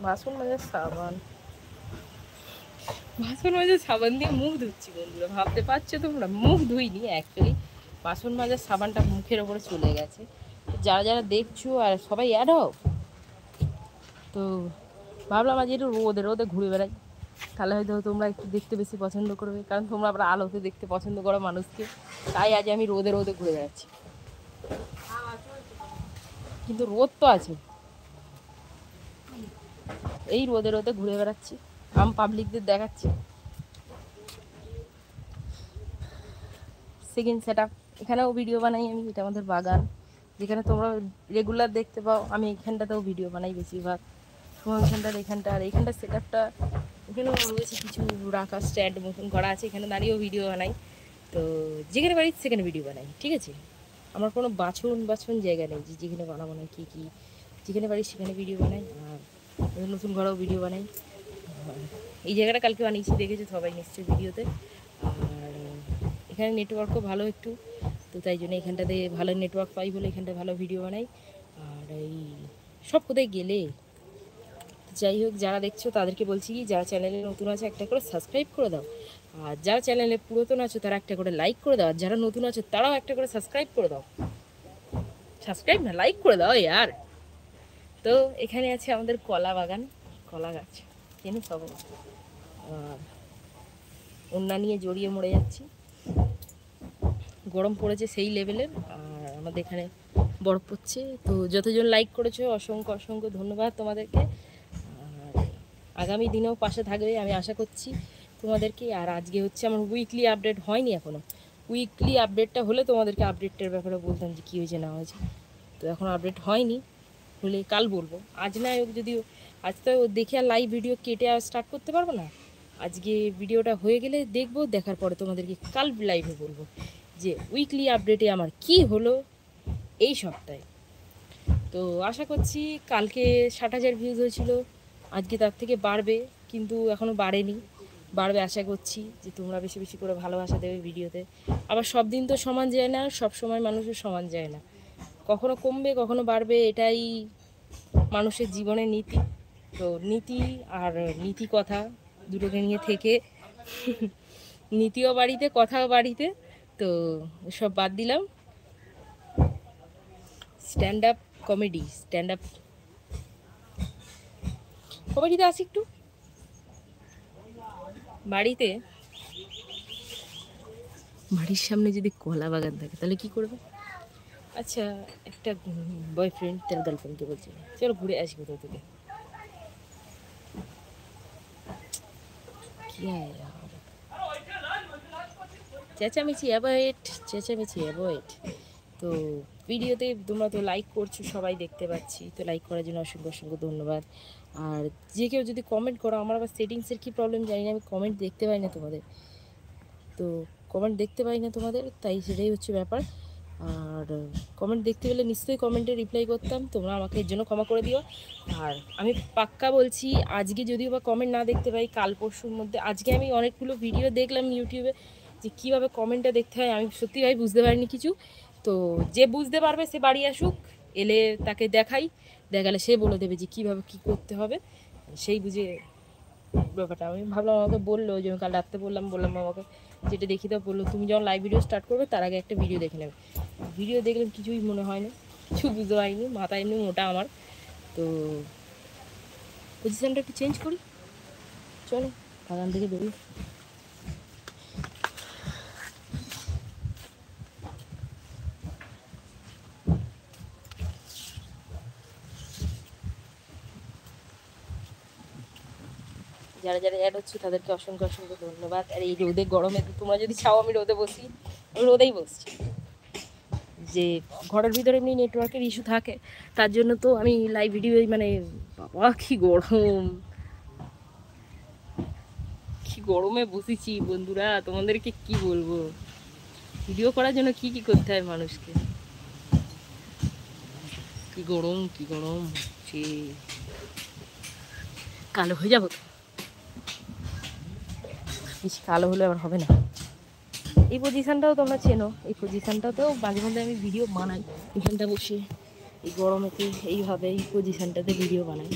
বাসন মাজার সাবান, বাসন মাজার সাবান দিয়ে মুখ ধুচ্ছি বন্ধুরা, ভাবতে পারছো তোমরা? মুখ ধুইনি অ্যাকচুয়ালি, বাসন মাজার সাবানটা মুখের ওপরে চলে গেছে। যারা যারা দেখছো আর সবাই অ্যাড হও, তো ভাবলাম আজ একটু রোদে রোদে ঘুরে বেড়াই, তাহলে হয়তো তোমরা একটু দেখতে বেশি পছন্দ করবে, কারণ তোমরা আবার আলোতে দেখতে পছন্দ করো মানুষকে, তাই আজ আমি রোদে রোদে ঘুরে বেড়াচ্ছি। কিন্তু রোদ তো আছে, এই রোদে রোদে ঘুরে বেড়াচ্ছি, পাবলিকদের দেখাচ্ছি। সেকেন্ড সেট আপ, এখানেও ভিডিও বানাই আমি, এটা আমাদের বাগান যেখানে তোমরা রেগুলার দেখতে পাও। আমি এখানটাতেও ভিডিও বানাই বেশিরভাগ সময়, এখানটার সেট আপটা, এখানেও রয়েছে কিছু রাখা স্ট্যান্ড মতন করা আছে, এখানে দাঁড়িয়েও ভিডিও বানাই। তো যেখানে বাড়ি সেখানে ভিডিও বানাই, ঠিক আছে? আমার কোনো বাছন জায়গা নেই যে যেখানে বানাবো না, কী কী যেখানে বাড়ি সেখানে ভিডিও বানাই। আর নতুন ঘরেও ভিডিও বানাই। এই জায়গাটা কালকে বানিয়েছি, দেখেছো সবাই নিশ্চয়ই ভিডিওতে। আর এখানে নেটওয়ার্কও ভালো একটু, তো তাই জন্য এখানটাতে ভালো নেটওয়ার্ক পাই বলে এখানটায় ভালো ভিডিও বানাই। আর এই সব কোথায় গেলে, যাই হোক, যারা দেখছো তাদেরকে বলছি কি, যারা চ্যানেলে নতুন আছে একটা করে সাবস্ক্রাইব করে দাও, আর যারা চ্যানেলে পুরাতন আছো তারা একটা করে লাইক করে দাও, আর যারা নতুন আছো তারাও একটা করে সাবস্ক্রাইব করে দাও। সাবস্ক্রাইব না, লাইক করে দাও ইয়ার। তো এখানে আছে আমাদের কলা বাগান, কলা গাছ চেনো সবাই। ওন্না নিয়ে জড়িয়ে মরে যাচ্ছি, গরম পড়েছে সেই লেভেলের। আর আমাদের এখানে বরফ পড়ছে। তো যতজন লাইক করেছো অসংখ্য অসংখ্য ধন্যবাদ তোমাদেরকে। আর আগামী দিনেও পাশে থাকবে আমি আশা করছি তোমাদেরকে। আর আজকে হচ্ছে আমার উইকলি আপডেট হয়নি এখনও, উইকলি আপডেটটা হলে তোমাদেরকে আপডেটটার ব্যাপারে বলতাম যে কী হয়েছে না হয়েছে। তো এখন আপডেট হয়নি, হলে কাল বলবো। আজ না হোক, যদিও আজ তো দেখে আর লাইভ ভিডিও কেটে আর স্টার্ট করতে পারবো না, আজকে ভিডিওটা হয়ে গেলে দেখবো, দেখার পরে তোমাদেরকে কাল লাইভে বলবো যে উইকলি আপডেটে আমার কি হলো এই সপ্তাহে। তো আশা করছি কালকে 60,000 ভিউজ হয়েছিল, আজকে তার থেকে বাড়বে, কিন্তু এখনও বাড়েনি, বাড়বে আশা করছি। যে তোমরা বেশি বেশি করে ভালোবাসা দেবে ভিডিওতে। আবার সব দিন তো সমান যায় না, সব সময় মানুষের সমান যায় না, কখনো কমবে কখনো বাড়বে, এটাই মানুষের জীবনের নীতি। তো নীতি আর নীতি কথা দুটোকে নিয়ে থেকে নীতিও বাড়িতে কথাও বাড়িতে, তো সব বাদ দিলাম। স্ট্যান্ড আপ কমেডিতে আসি একটু। বাড়ির সামনে যদি কলা বাগান থাকে তাহলে কি করবে? আচ্ছা, একটা বয়ফ্রেন্ড তার গার্লফ্রেন্ডকে বলছে চলো ঘুরে আসি কোথাও থেকে। কি চেঁচামেচি অ্যাভয়েড। তো ভিডিওতে তোমরা তো লাইক করছো, সবাই দেখতে পাচ্ছি, তো লাইক করার জন্য অসংখ্য অসংখ্য ধন্যবাদ। আর যে কেউ যদি কমেন্ট করো, আমার আবার সেটিংসের কী প্রবলেম জানি না, আমি কমেন্ট দেখতে পাই না তোমাদের, তাই সেটাই হচ্ছে ব্যাপার। আর কমেন্ট দেখতে পেলে নিশ্চয়ই কমেন্টে রিপ্লাই করতাম, তোমরা আমাকে এর জন্য ক্ষমা করে দিও। আর আমি পাক্কা বলছি, আজকে যদিও বা কমেন্ট না দেখতে পাই, কাল পরশুর মধ্যে, আজকে আমি অনেকগুলো ভিডিও দেখলাম ইউটিউবে যে কীভাবে কমেন্টটা দেখতে হয়, আমি সত্যি ভাই বুঝতে পারিনি কিছু। তো যে বুঝতে পারবে সে বাড়ি আসুক, এলে তাকে দেখালে সে বলে দেবে যে কীভাবে কী করতে হবে, সেই বুঝে ব্যাপারটা। আমি ভাবলাম আমাকে বললো, ওই জন্য কাল রাত্রে বললাম আমাকে যেটা দেখি তো বললো তুমি যখন লাইভ ভিডিও স্টার্ট করবে তার আগে একটা ভিডিও দেখে নেবে। ভিডিও দেখলাম, কিছুই মনে হয় না, কিছু বুঝতে পারিনি, মাথা এমনি মোটা আমার। তো পজিশনটা একটু চেঞ্জ করি, চলো বাগান থেকে বেরোই। যারা যারা অ্যাড হচ্ছে তাদেরকে অসংখ্য অসংখ্য ধন্যবাদ। আর এই রোদে গরমে তোমরা যদি চাও আমি রোদে বসি, আমি রোদেই বসছি। যে ঘরের ভিতরে এমনি নেটওয়ার্কের ইস্যু থাকে, তার জন্য তো আমি লাইভ ভিডিও, মানে বাবা কি গরমে বসেছি বন্ধুরা, তোমাদেরকে কি বলবো, ভিডিও করার জন্য কি কি করতে হয় মানুষকে। কি গরম সে কালো হয়ে যাবো তো, বেশি কালো হলে আবার হবে না। এই পজিশানটাও তোমরা চেনো, এই পজিশানটাতেও মাঝে মধ্যে আমি ভিডিও বানাই, এখানটা বসে এই গরমেতে এইভাবে এই পজিশানটাতে ভিডিও বানাই।